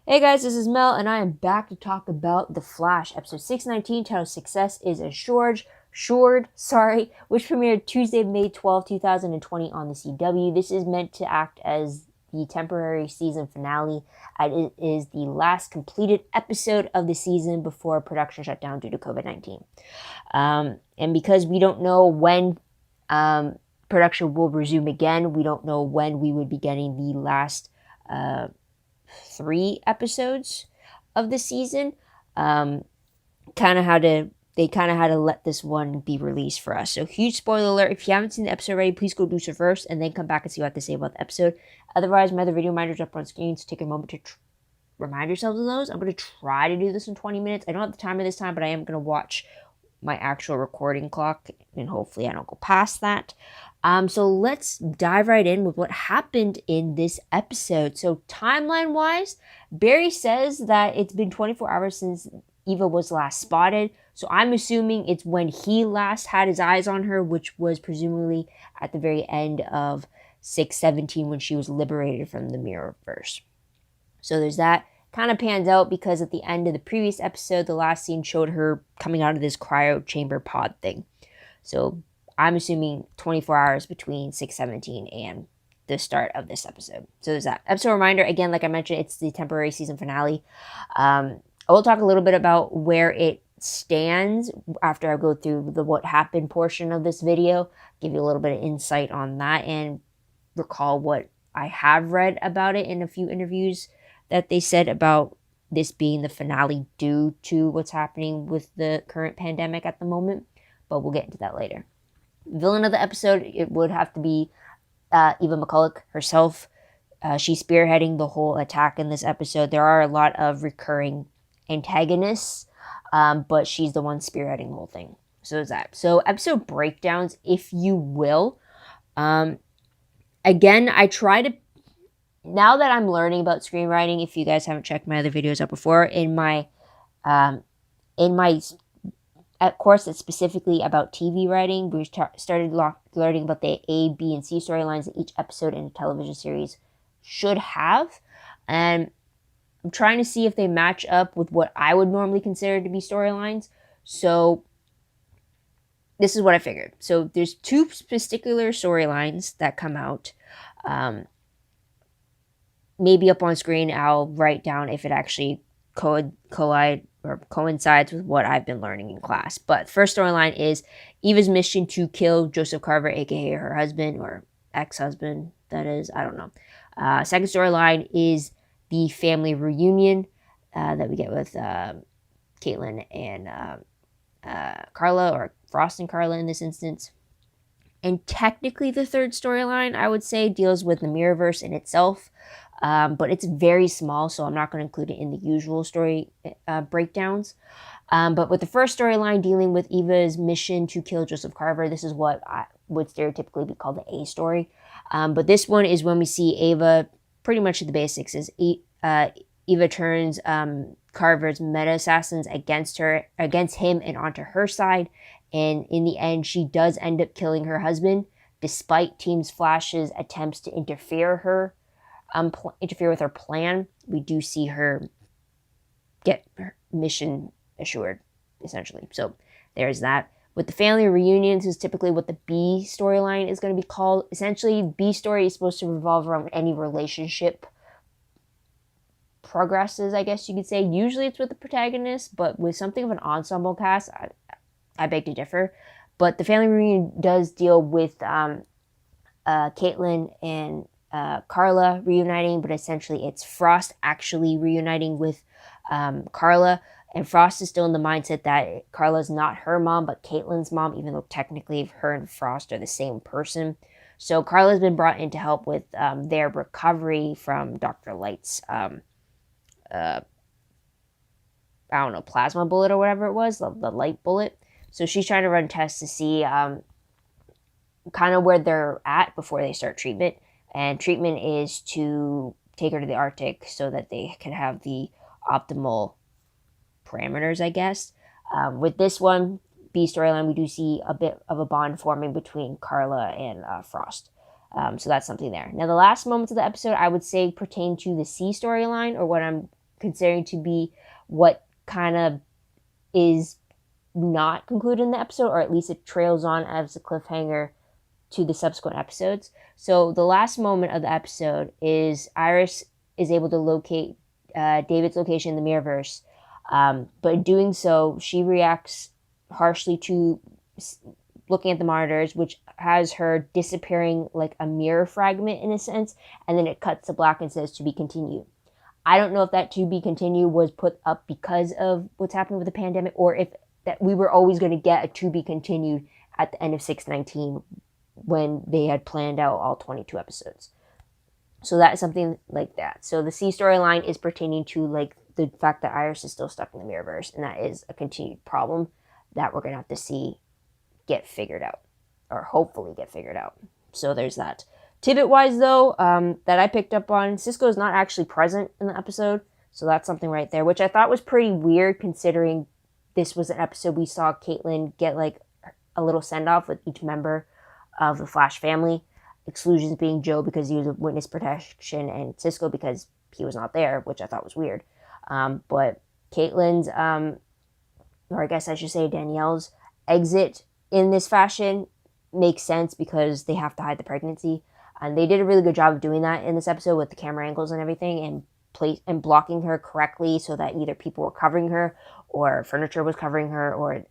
Hey guys, this is Mel, and I am back to talk about The Flash, episode 619, titled Success is Assured, which premiered Tuesday, May 12, 2020 on the CW. This is meant to act as the temporary season finale, and it is the last completed episode of the season before production shut down due to COVID-19. And because we don't know when production will resume again, we don't know when we would be getting the last 3 episodes of the season. They kind of had to let this one be released for us. So huge spoiler alert. If you haven't seen the episode already, please go do so first and then come back and see what I have to say about the episode. Otherwise, my other video reminders up on screen, so take a moment to remind yourselves of those. I'm going to try to do this in 20 minutes. I don't have the timer this time, but I am going to watch my actual recording clock, and hopefully I don't go past that. So let's dive right in with what happened in this episode. So timeline-wise, Barry says that it's been 24 hours since Eva was last spotted. So I'm assuming it's when he last had his eyes on her, which was presumably at the very end of 6/17 when she was liberated from the Mirrorverse. So there's that. Kind of pans out because at the end of the previous episode, the last scene showed her coming out of this cryo chamber pod thing. So I'm assuming 24 hours between 6/17 and the start of this episode. So there's that. Episode reminder, again, like I mentioned, it's the temporary season finale. I will talk a little bit about where it stands after I go through the what happened portion of this video, give you a little bit of insight on that, and recall what I have read about it in a few interviews that they said about this being the finale due to what's happening with the current pandemic at the moment. But we'll get into that later. Villain of the episode, it would have to be Eva McCulloch herself. She's spearheading the whole attack in this episode. There are a lot of recurring antagonists, but she's the one spearheading the whole thing. So is that. So episode breakdowns, if you will. Again, I try to, now that I'm learning about screenwriting, if you guys haven't checked my other videos out before, in my course that's specifically about TV writing, we started learning about the A, B, and C storylines that each episode in a television series should have. And I'm trying to see if they match up with what I would normally consider to be storylines. So this is what I figured. So there's 2 particular storylines that come out. Maybe up on screen, I'll write down if it actually coincides with what I've been learning in class. But first storyline is Eva's mission to kill Joseph Carver, aka her husband or ex-husband, that is. I don't know. Second storyline is the family reunion that we get with Caitlin and Carla, or Frost and Carla in this instance. And technically the third storyline, I would say, deals with the Mirrorverse in itself. But it's very small, so I'm not going to include it in the usual story breakdowns. But with the first storyline dealing with Eva's mission to kill Joseph Carver, this is what would stereotypically be called the A story. But this one is when we see Eva, pretty much the basics is Eva turns Carver's meta-assassins against him and onto her side. And in the end, she does end up killing her husband, despite Team Flash's attempts to interfere with her plan. We do see her get her mission assured, essentially. So there's that. With the family reunions is typically what the B storyline is going to be called. Essentially, B story is supposed to revolve around any relationship progresses, I guess you could say. Usually it's with the protagonist, but with something of an ensemble cast, I beg to differ. But the family reunion does deal with Caitlin and Carla reuniting, but essentially it's Frost actually reuniting with Carla. And Frost is still in the mindset that Carla's not her mom, but Caitlin's mom, even though technically her and Frost are the same person. So Carla's been brought in to help with their recovery from Dr. Light's, plasma bullet or whatever it was, the light bullet. So she's trying to run tests to see kind of where they're at before they start treatment. And treatment is to take her to the Arctic so that they can have the optimal parameters, I guess. With this one, B storyline, we do see a bit of a bond forming between Carla and Frost. So that's something there. Now, the last moments of the episode, I would say, pertain to the C storyline, or what I'm considering to be what kind of is not concluded in the episode, or at least it trails on as a cliffhanger to the subsequent episodes. So the last moment of the episode is Iris is able to locate David's location in the Mirrorverse, but in doing so, she reacts harshly to looking at the monitors, which has her disappearing like a mirror fragment in a sense, and then it cuts to black and says to be continued. I don't know if that to be continued was put up because of what's happening with the pandemic, or if that we were always going to get a to be continued at the end of 619 when they had planned out all 22 episodes. So that is something like that. So the C storyline is pertaining to like the fact that Iris is still stuck in the Mirrorverse, and that is a continued problem that we're going to have to see get figured out, or hopefully get figured out. So there's that. Tidbit-wise, though, that I picked up on, Cisco is not actually present in the episode, so that's something right there, which I thought was pretty weird considering this was an episode we saw Caitlin get like a little send-off with each member of the Flash family. Exclusions being Joe because he was a witness protection, and Cisco because he was not there, which I thought was weird. But Caitlin's, or I guess I should say Danielle's, exit in this fashion makes sense because they have to hide the pregnancy. And they did a really good job of doing that in this episode with the camera angles and everything, and blocking her correctly so that either people were covering her or furniture was covering her, or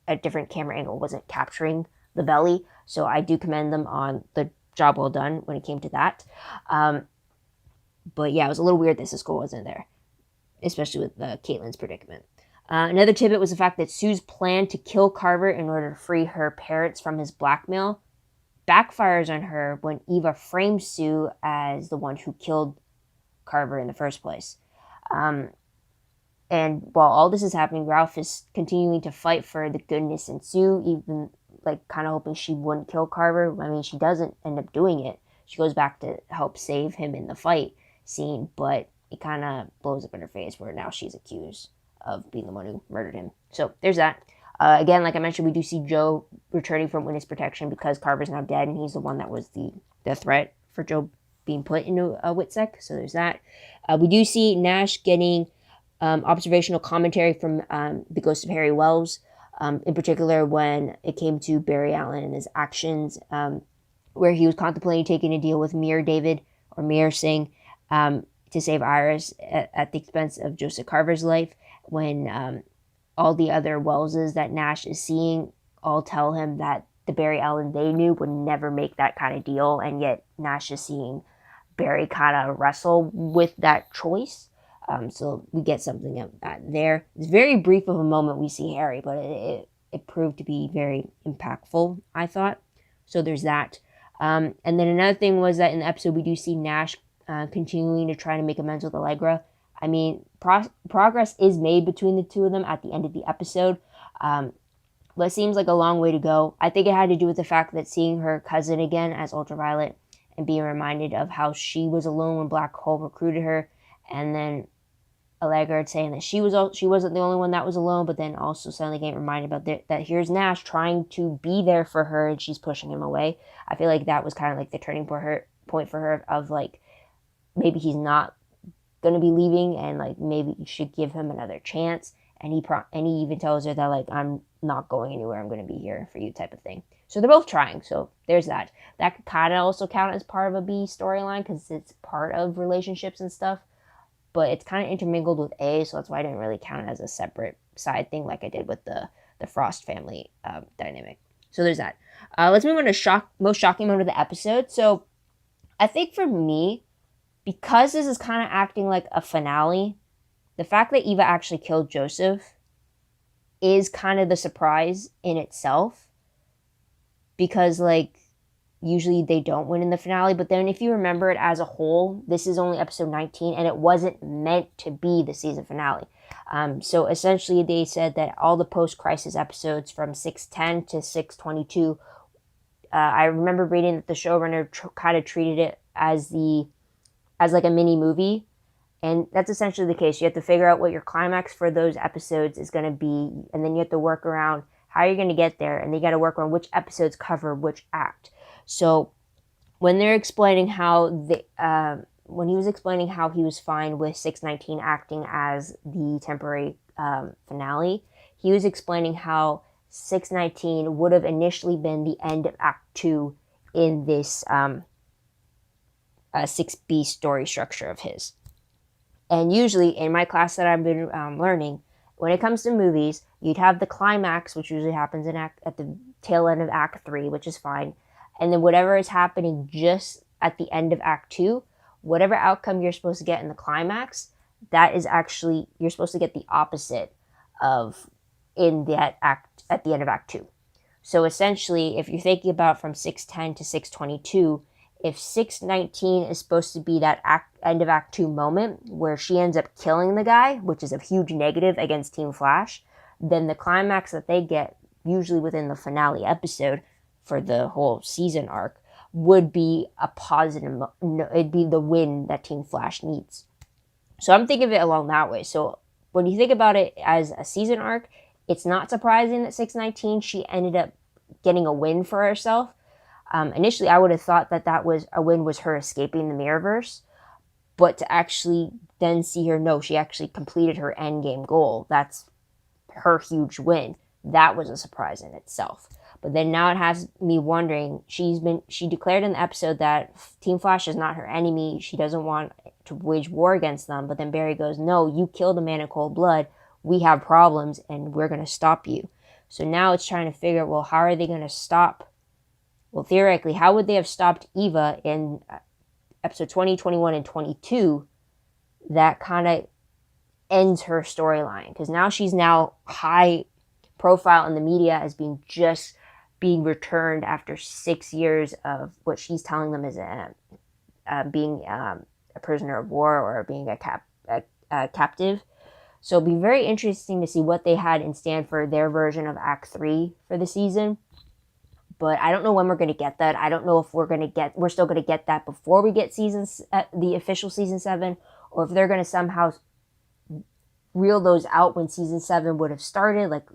a different camera angle wasn't capturing the belly. So I do commend them on the job well done when it came to that. But yeah, it was a little weird that Cisco wasn't there, especially with Caitlin's predicament. Another tidbit was the fact that Sue's plan to kill Carver in order to free her parents from his blackmail backfires on her when Eva frames Sue as the one who killed Carver in the first place. And while all this is happening, Ralph is continuing to fight for the goodness in Sue, even like kind of hoping she wouldn't kill Carver. I mean, she doesn't end up doing it. She goes back to help save him in the fight scene, but it kind of blows up in her face where now she's accused of being the one who murdered him. So there's that. Again, like I mentioned, we do see Joe returning from witness protection because Carver's now dead, and he's the one that was the threat for Joe being put into a WITSEC. So there's that. We do see Nash getting observational commentary from the ghost of Harry Wells, in particular when it came to Barry Allen and his actions, where he was contemplating taking a deal with Mir Singh, to save Iris at the expense of Joseph Carver's life, when all the other Welleses that Nash is seeing all tell him that the Barry Allen they knew would never make that kind of deal, and yet Nash is seeing Barry kind of wrestle with that choice. So we get something of that there. It's very brief of a moment we see Harry, but it proved to be very impactful, I thought. So there's that. And then another thing was that in the episode we do see Nash continuing to try to make amends with Allegra. I mean, progress is made between the two of them at the end of the episode, but it seems like a long way to go. I think it had to do with the fact that seeing her cousin again as Ultraviolet and being reminded of how she was alone when Black Hole recruited her, and then Allegra saying that she wasn't the only one that was alone, but then also suddenly getting reminded about that here's Nash trying to be there for her and she's pushing him away. I feel like that was kind of like the turning point for her of like, maybe he's not going to be leaving, and like maybe you should give him another chance. And he even tells her that like, I'm not going anywhere, I'm going to be here for you type of thing. So they're both trying. So there's that. That could kind of also count as part of a B storyline because it's part of relationships and stuff. But it's kind of intermingled with A, so that's why I didn't really count it as a separate side thing like I did with the Frost family dynamic. So there's that. Let's move on to most shocking moment of the episode. So I think for me, because this is kind of acting like a finale, the fact that Eva actually killed Joseph is kind of the surprise in itself. Because, like, usually they don't win in the finale. But then if you remember it as a whole, this is only episode 19, and it wasn't meant to be the season finale. So essentially they said that all the post-crisis episodes from 610 to 622, I remember reading that the showrunner kind of treated it as like a mini movie. And that's essentially the case. You have to figure out what your climax for those episodes is going to be, and then you have to work around how you're going to get there, and you got to work around which episodes cover which act. So when they're explaining how when he was explaining how he was fine with 619 acting as the temporary finale, he was explaining how 619 would have initially been the end of Act 2 in this 6B story structure of his. And usually in my class that I've been learning, when it comes to movies, you'd have the climax, which usually happens at the tail end of Act 3, which is fine. And then whatever is happening just at the end of Act 2, whatever outcome you're supposed to get in the climax, that is actually, you're supposed to get the opposite of in that act at the end of Act 2. So essentially, if you're thinking about from 610 to 622, if 619 is supposed to be that end of Act 2 moment where she ends up killing the guy, which is a huge negative against Team Flash, then the climax that they get, usually within the finale episode for the whole season arc, would be a positive, it'd be the win that Team Flash needs. So I'm thinking of it along that way. So when you think about it as a season arc, it's not surprising that 619, she ended up getting a win for herself. Initially, I would have thought that was a win was her escaping the Mirrorverse, but to actually then see her, no, she actually completed her endgame goal. That's her huge win. That was a surprise in itself. But then now it has me wondering, she declared in the episode that Team Flash is not her enemy. She doesn't want to wage war against them. But then Barry goes, no, you killed a man in cold blood. We have problems and we're going to stop you. So now it's trying to figure out, well, how are they going to stop? Well, theoretically, how would they have stopped Eva in episode 20, 21, and 22? That kind of ends her storyline. Because now she's high profile in the media as being returned after 6 years of what she's telling them is being a prisoner of war or being a captive. So it'll be very interesting to see what they had in stand for their version of Act 3 for the season. But I don't know when we're going to get that. I don't know if we're still going to get that before we get the official season 7, or if they're going to somehow reel those out when season 7 would have started. Like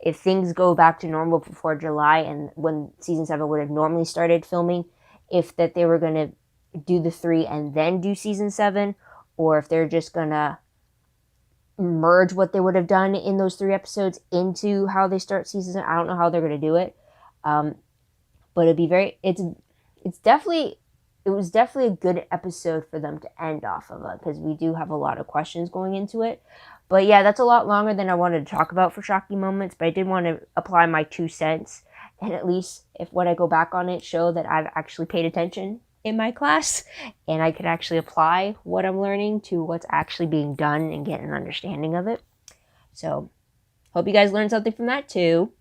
if things go back to normal before July and when season 7 would have normally started filming, if that they were going to do the 3 and then do season 7, or if they're just going to merge what they would have done in those 3 episodes into how they start season 7. I don't know how they're going to do it. But it'd be it was definitely a good episode for them to end off of it, because we do have a lot of questions going into it. But yeah, that's a lot longer than I wanted to talk about for Shocking Moments, but I did want to apply my 2 cents, and at least if when I go back on it, show that I've actually paid attention in my class, and I could actually apply what I'm learning to what's actually being done and get an understanding of it. So, hope you guys learned something from that too.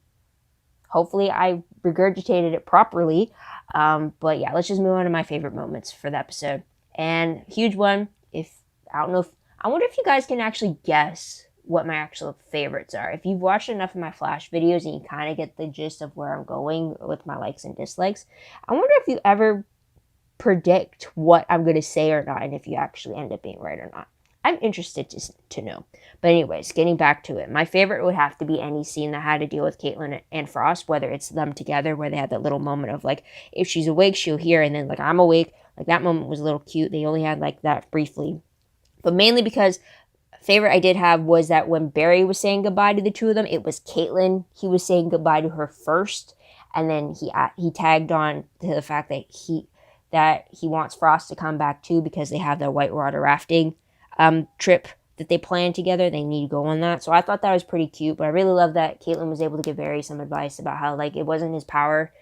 Hopefully I regurgitated it properly. But yeah, let's just move on to my favorite moments for the episode. And huge one, I wonder if you guys can actually guess what my actual favorites are. If you've watched enough of my Flash videos and you kind of get the gist of where I'm going with my likes and dislikes, I wonder if you ever predict what I'm going to say or not, and if you actually end up being right or not. I'm interested to know. But anyways, getting back to it. My favorite would have to be any scene that had to deal with Caitlin and Frost, whether it's them together, where they had that little moment of like, if she's awake, she'll hear, and then like, I'm awake. Like that moment was a little cute. They only had like that briefly. But mainly because favorite I did have was that when Barry was saying goodbye to the 2 of them, it was Caitlin. He was saying goodbye to her first. And then he tagged on to the fact that he wants Frost to come back too, because they have their whitewater rafting trip that they plan together. They need to go on that. So I thought that was pretty cute, but I really love that Caitlin was able to give Barry some advice about how like it wasn't his power,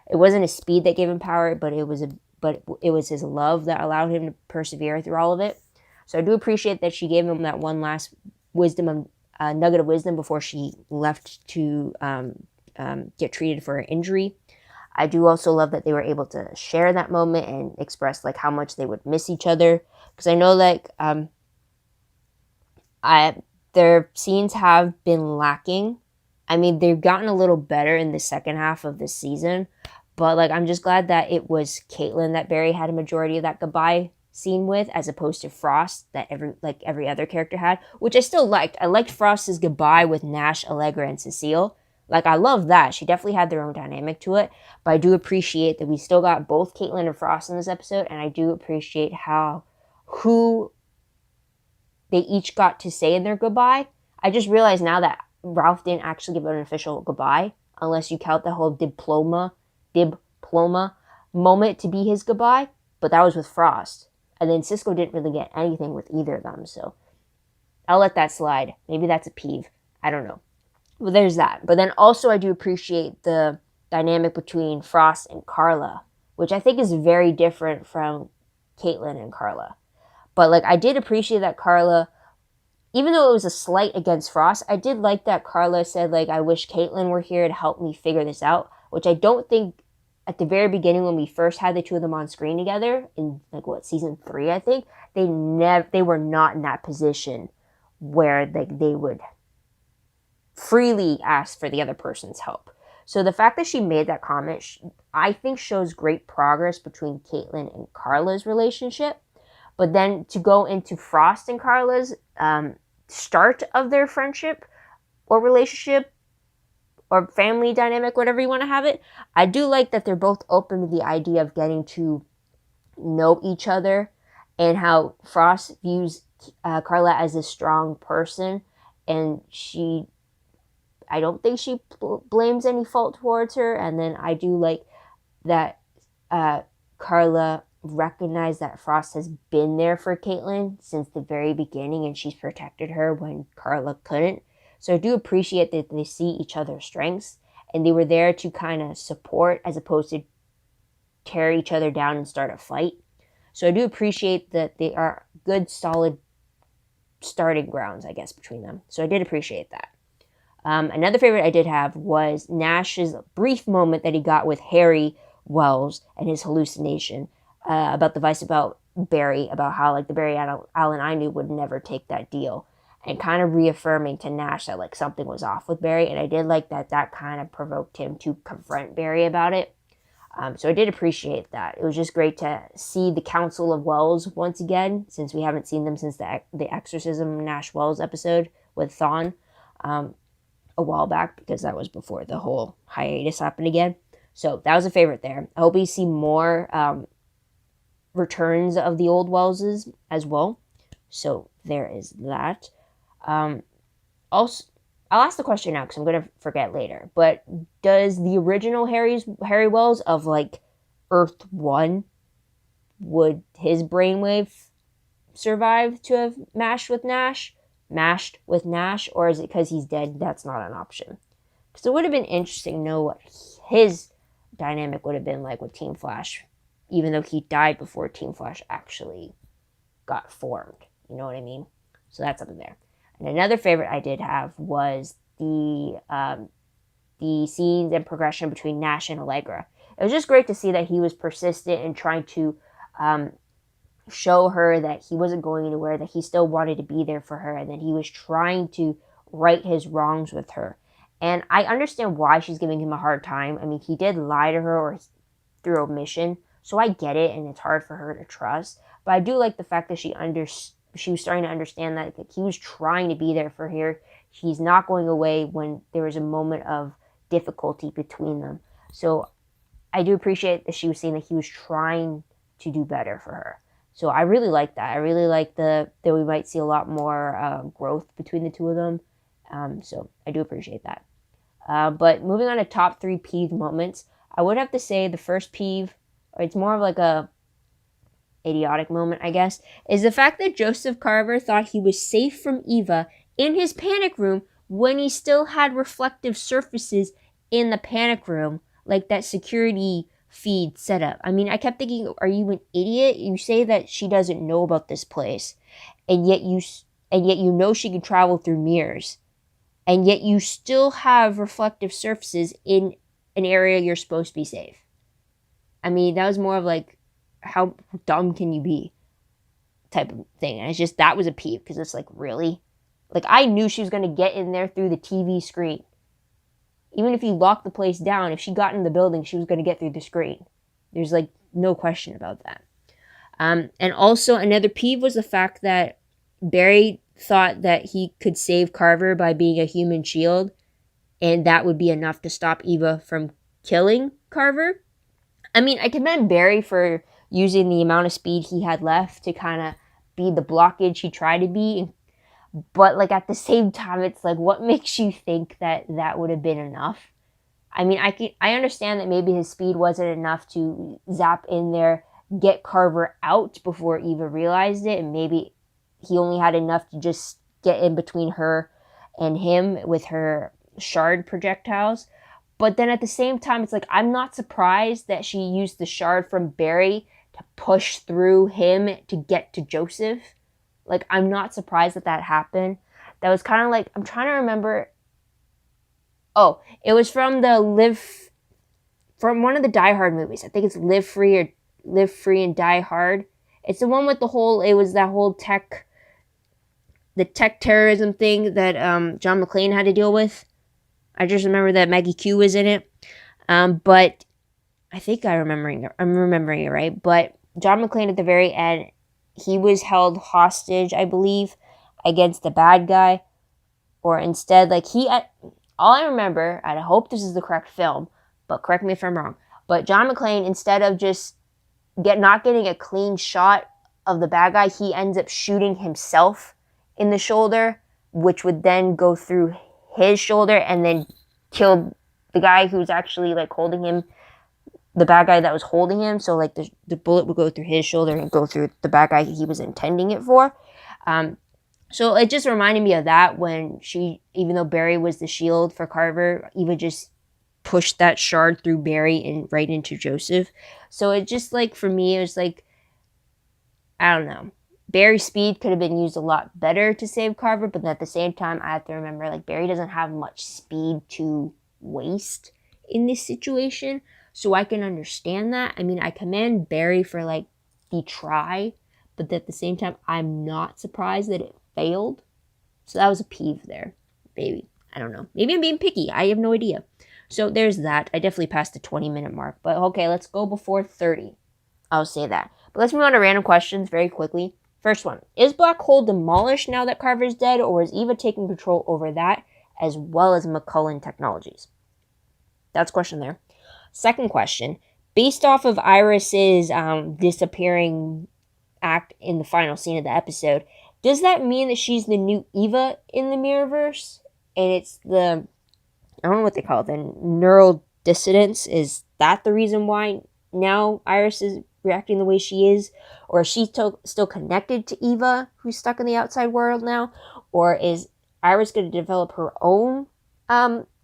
it wasn't his speed that gave him power, but it was his love that allowed him to persevere through all of it. So I do appreciate that she gave him that one last nugget of wisdom before she left to get treated for an injury. I do also love that they were able to share that moment and express like how much they would miss each other, because I know like their scenes have been lacking. I mean, they've gotten a little better in the second half of this season, but like I'm just glad that it was Caitlin that Barry had a majority of that goodbye scene with, as opposed to Frost that every other character had, which I still liked. I liked Frost's goodbye with Nash, Allegra, and Cecile. Like I love that. She definitely had their own dynamic to it, but I do appreciate that we still got both Caitlin and Frost in this episode, and I do appreciate how who they each got to say in their goodbye. I just realized now that Ralph didn't actually give an official goodbye, unless you count the whole diploma moment to be his goodbye. But that was with Frost. And then Cisco didn't really get anything with either of them. So I'll let that slide. Maybe that's a peeve. I don't know. Well, there's that. But then also I do appreciate the dynamic between Frost and Carla, which I think is very different from Caitlin and Carla. But like I did appreciate that Carla, even though it was a slight against Frost, I did like that Carla said, like, I wish Caitlin were here to help me figure this out, which I don't think at the very beginning when we first had the two of them on screen together in like season 3, I think, they were not in that position where they would freely ask for the other person's help. So the fact that she made that comment, I think shows great progress between Caitlin and Carla's relationship. But then to go into Frost and Carla's start of their friendship or relationship or family dynamic, whatever you want to have it, I do like that they're both open to the idea of getting to know each other, and how Frost views Carla as a strong person, and I don't think she blames any fault towards her. And then I do like that Carla recognized that Frost has been there for Caitlin since the very beginning, and she's protected her when Carla couldn't. So I do appreciate that they see each other's strengths, and they were there to kind of support as opposed to tear each other down and start a fight. So I do appreciate that they are good, solid starting grounds, I guess, between them. So I did appreciate that. Another favorite I did have was Nash's brief moment that he got with Harry Wells and his hallucination about the advice about Barry, about how like the Barry Allen I knew would never take that deal, and kind of reaffirming to Nash that like something was off with Barry. And I did like that kind of provoked him to confront Barry about it. So I did appreciate that. It was just great to see the Council of Wells once again, since we haven't seen them since the Exorcism Nash Wells episode with Thawne a while back, because that was before the whole hiatus happened again. So that was a favorite there. I hope we see more returns of the old Wellses as well. So there is that. Also, I'll ask the question now because I'm going to forget later. But does the original Harry Wells of like Earth 1, would his brainwave survive to have mashed with Nash? Or is it because he's dead that's not an option? Because it would have been interesting to know what his dynamic would have been like with Team Flash, even though he died before Team Flash actually got formed. You know what I mean? So that's up in there. And another favorite I did have was the scenes and progression between Nash and Allegra. It was just great to see that he was persistent in trying to show her that he wasn't going anywhere, that he still wanted to be there for her, and that he was trying to right his wrongs with her. And I understand why she's giving him a hard time. I mean, he did lie to her or through omission, so I get it, and it's hard for her to trust. But I do like the fact that she was starting to understand that he was trying to be there for her. He's not going away when there was a moment of difficulty between them. So I do appreciate that she was saying that he was trying to do better for her. So I really like that. I really like that we might see a lot more growth between the two of them. So I do appreciate that. But moving on to top 3 peeve moments, I would have to say the first peeve, or it's more of like a idiotic moment, I guess, is the fact that Joseph Carver thought he was safe from Eva in his panic room when he still had reflective surfaces in the panic room, like that security feed setup. I mean, I kept thinking, are you an idiot? You say that she doesn't know about this place, and yet you know she can travel through mirrors, and yet you still have reflective surfaces in an area you're supposed to be safe. I mean, that was more of like, how dumb can you be type of thing. And it's just, that was a peeve, because it's like, really? Like, I knew she was going to get in there through the TV screen. Even if you locked the place down, if she got in the building, she was going to get through the screen. There's like no question about that. And also another peeve was the fact that Barry thought that he could save Carver by being a human shield, and that would be enough to stop Eva from killing Carver. I mean, I commend Barry for using the amount of speed he had left to kind of be the blockage he tried to be. But, like, at the same time, it's like, what makes you think that that would have been enough? I mean, I understand that maybe his speed wasn't enough to zap in there, get Carver out before Eva realized it, and maybe he only had enough to just get in between her and him with her shard projectiles. But then at the same time, it's like, I'm not surprised that she used the shard from Barry to push through him to get to Joseph. Like, I'm not surprised that that happened. That was kind of like, I'm trying to remember. Oh, it was from from one of the Die Hard movies. I think it's Live Free and Die Hard. It's the one with it was that whole the tech terrorism thing that John McClane had to deal with. I just remember that Maggie Q was in it. But I think I'm remembering it right. But John McClane at the very end, he was held hostage, I believe, against the bad guy. Or instead, like, all I remember, and I hope this is the correct film, but correct me if I'm wrong, but John McClane, instead of just not getting a clean shot of the bad guy, he ends up shooting himself in the shoulder, which would then go through his shoulder and then kill the guy who's actually, like, holding him, the bad guy that was holding him. So, like, the bullet would go through his shoulder and go through the bad guy he was intending it for. So it just reminded me of that when even though Barry was the shield for Carver, Eva just pushed that shard through Barry and right into Joseph. So it just, like, for me, it was like, I don't know. Barry's speed could have been used a lot better to save Carver, but at the same time, I have to remember, like, Barry doesn't have much speed to waste in this situation. So I can understand that. I mean, I commend Barry for, like, the try, but at the same time, I'm not surprised that it failed. So that was a peeve there. Maybe. I don't know. Maybe I'm being picky. I have no idea. So there's that. I definitely passed the 20-minute mark. But okay, let's go before 30. I'll say that. But let's move on to random questions very quickly. First one. Is Black Hole demolished now that Carver's dead, or is Eva taking control over that as well as McCullen Technologies? That's question there. Second question. Based off of Iris's disappearing act in the final scene of the episode, does that mean that she's the new Eva in the Mirrorverse? And it's I don't know what they call it, the neural dissonance. Is that the reason why now Iris is reacting the way she is? Or is she still connected to Eva, who's stuck in the outside world now? Or is Iris going to develop her own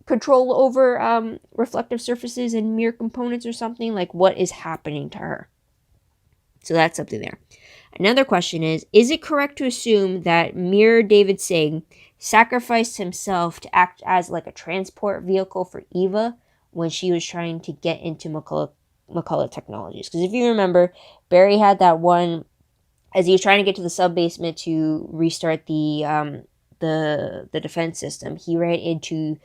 control over reflective surfaces and mirror components or something? Like, what is happening to her? So that's something there. Another question is it correct to assume that Mirror David Singh sacrificed himself to act as, like, a transport vehicle for Eva when she was trying to get into McCullough Technologies? Because if you remember, Barry had that one, as he was trying to get to the sub-basement to restart the defense system, he ran into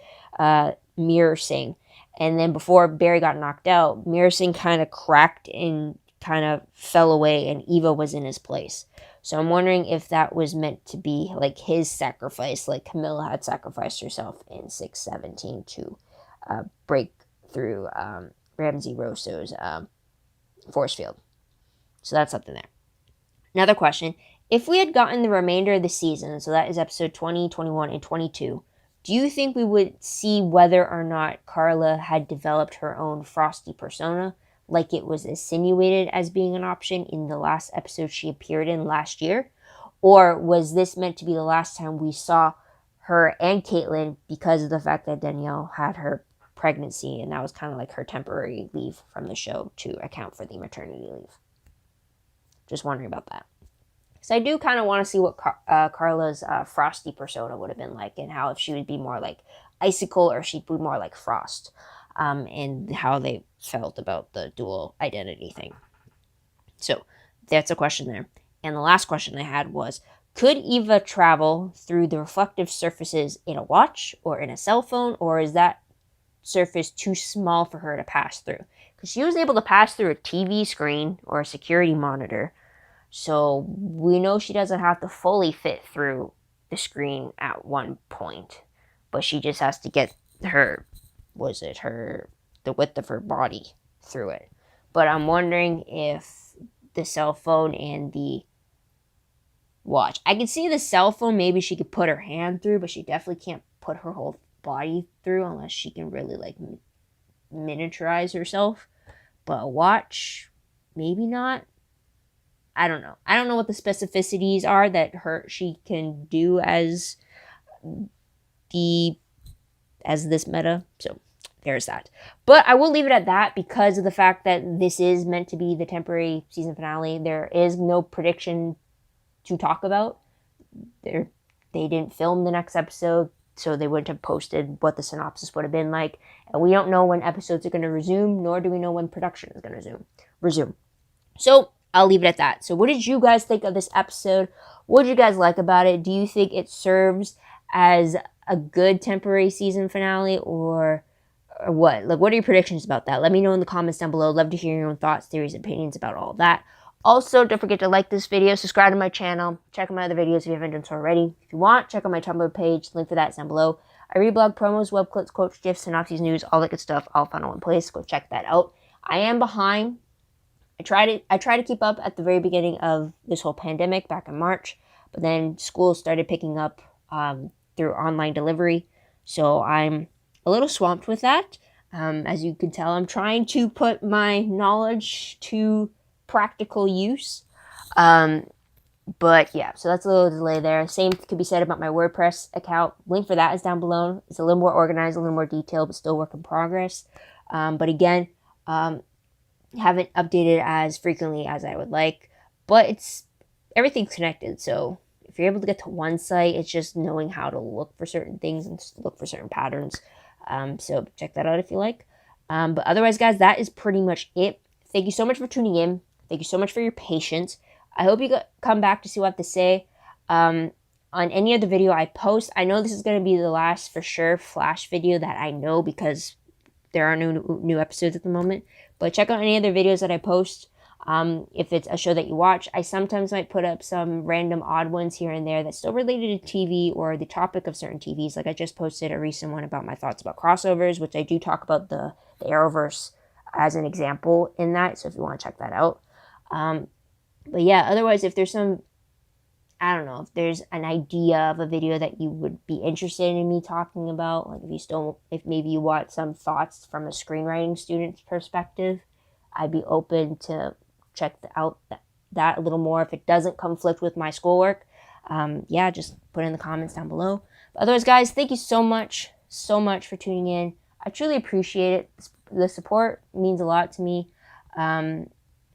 Mirror Singh. And then before Barry got knocked out, Mirror Singh kind of cracked and kind of fell away, and Eva was in his place. So I'm wondering if that was meant to be, like, his sacrifice, like Camilla had sacrificed herself in 617 to break through Ramsey Rosso's force field. So that's something there. Another question. If we had gotten the remainder of the season, so that is episode 20, 21, and 22, do you think we would see whether or not Carla had developed her own Frosty persona, like it was insinuated as being an option in the last episode she appeared in last year? Or was this meant to be the last time we saw her and Caitlin because of the fact that Danielle had her pregnancy and that was kind of like her temporary leave from the show to account for the maternity leave? Just wondering about that. So I do kind of want to see what Carla's Frosty persona would have been like, and how if she would be more like Icicle or she'd be more like Frost, and how they felt about the dual identity thing. So that's a question there. And the last question I had was, could Eva travel through the reflective surfaces in a watch or in a cell phone, or is that surface too small for her to pass through? Because she was able to pass through a TV screen or a security monitor, so we know she doesn't have to fully fit through the screen at one point, but she just has to get the width of her body through it. But I'm wondering if the cell phone and the watch. I can see the cell phone, maybe she could put her hand through, but she definitely can't put her whole body through unless she can really like miniaturize herself. But a watch, maybe not. I don't know. I don't know what the specificities are that she can do as this meta. So there's that. But I will leave it at that because of the fact that this is meant to be the temporary season finale. There is no prediction to talk about. They didn't film the next episode, so they wouldn't have posted what the synopsis would have been like. And we don't know when episodes are going to resume, nor do we know when production is going to resume. So I'll leave it at that. So what did you guys think of this episode? What did you guys like about it? Do you think it serves as a good temporary season finale or what? Like, what are your predictions about that? Let me know in the comments down below. Love to hear your own thoughts, theories, opinions about all that. Also, don't forget to like this video, subscribe to my channel, check out my other videos if you haven't done so already. If you want, check out my Tumblr page. Link for that is down below. I read blog promos, web clips, quotes, gifs, synopses, news, all that good stuff, all found in one place. Go check that out. I am behind. I try to keep up at the very beginning of this whole pandemic back in March, but then school started picking up through online delivery, so I'm a little swamped with that. As you can tell, I'm trying to put my knowledge to practical use. But yeah, so that's a little delay there. Same could be said about my WordPress account. Link for that is down below. It's a little more organized, a little more detailed, but still work in progress. But again, haven't updated as frequently as I would like, but everything's connected. So if you're able to get to one site, it's just knowing how to look for certain things and look for certain patterns. So check that out if you like. But otherwise, guys, that is pretty much it. Thank you so much for tuning in. Thank you so much for your patience. I hope you come back to see what I have to say on any other video I post. I know this is going to be the last, for sure, Flash video that I know because there are no new episodes at the moment. But check out any other videos that I post. If it's a show that you watch, I sometimes might put up some random odd ones here and there that's still related to TV or the topic of certain TVs. Like I just posted a recent one about my thoughts about crossovers, which I do talk about the Arrowverse as an example in that. So if you want to check that out. But yeah, otherwise, if there's I don't know, if there's an idea of a video that you would be interested in me talking about, like if maybe you want some thoughts from a screenwriting student's perspective, I'd be open to check out that a little more if it doesn't conflict with my schoolwork. Yeah, just put it in the comments down below. But otherwise, guys, thank you so much for tuning in. I truly appreciate it. The support means a lot to me.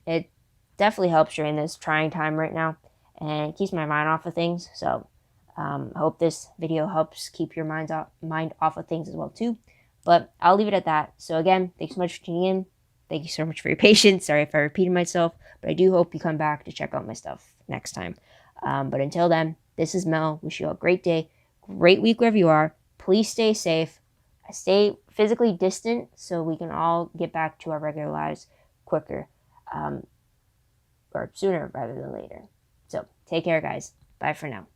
It definitely helps during this trying time right now and keeps my mind off of things. So I hope this video helps keep your mind off of things as well too. But I'll leave it at that. So again, thanks so much for tuning in. Thank you so much for your patience. Sorry if I repeated myself, but I do hope you come back to check out my stuff next time. But until then, this is Mel. Wish you all a great day, great week wherever you are. Please stay safe. Stay physically distant so we can all get back to our regular lives quicker, or sooner rather than later. So take care, guys. Bye for now.